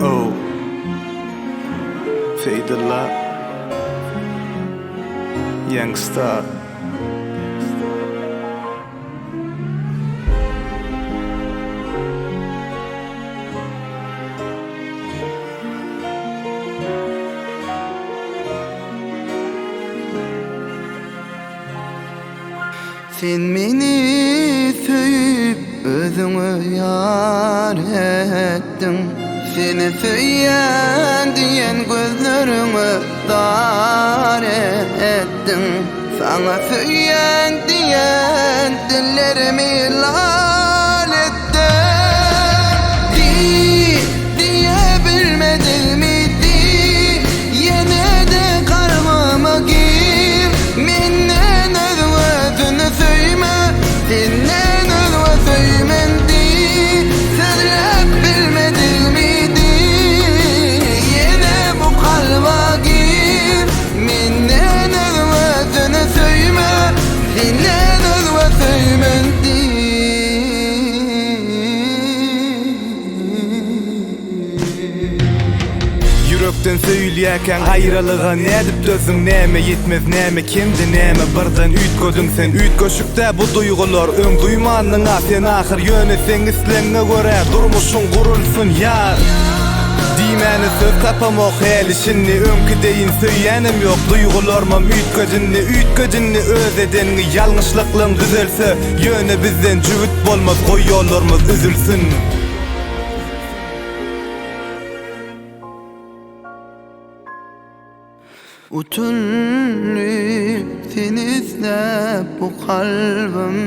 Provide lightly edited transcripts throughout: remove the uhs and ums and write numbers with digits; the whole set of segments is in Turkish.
Oh, Fadeullah, Youngstar. Sen meni söyüp özüňe yar ettin. Seni söyýän diýen gözleriňe dar ettin. Sana söyýän diýen dillerimi lal ettin. Diye bilmedimi di, yine de karmama gir. Menden özüňe söyme, senden özüňe söymen di. Sözlep bilmedimi di, yine bu kalba gir. Menden özüňe söyme, senden özüňe söymen di. Yürekten söyleyäken aýralyga nädip dözüň, näme yetmez, näme kimdi, näme birden üýtgödüň sen. Üýtgöşükde bu duýgular öň duýmanyňa sen ahir ýöneseň isleňe görä durmuşyň gurulsun ýar. Diýmäni söz tapamak helişini öňkü deýin söýýänim ýok. Duýgularmam üýtgöjünni öz edengi ýalňyşlyklaryň düzelse ýöne bizden jügüt bolmaz, goý ýollarymyz üzülsün. Utullip seni izlep bu kalbim.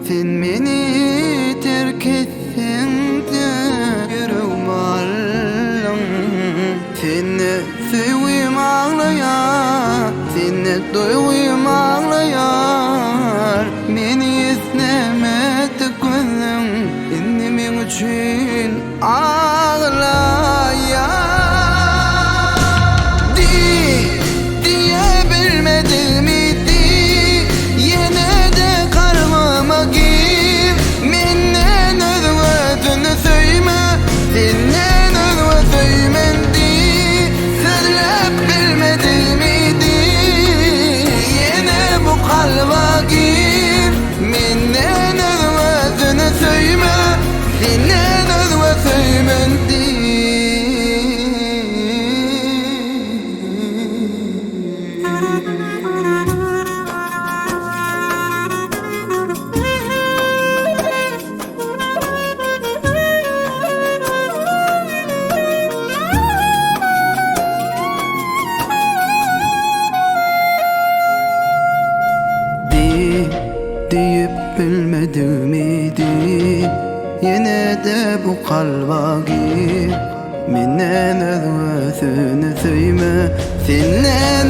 Sen meni terk etsen de yüreğim ağlar. Seni sevgim ağlayar, seni duygum ağlayar. Meni izlemedi gözüm, indi men üçün ağlayar. Deyip bilmedimi di, yine de bu kalba gir. Menden özüňe söyme, senden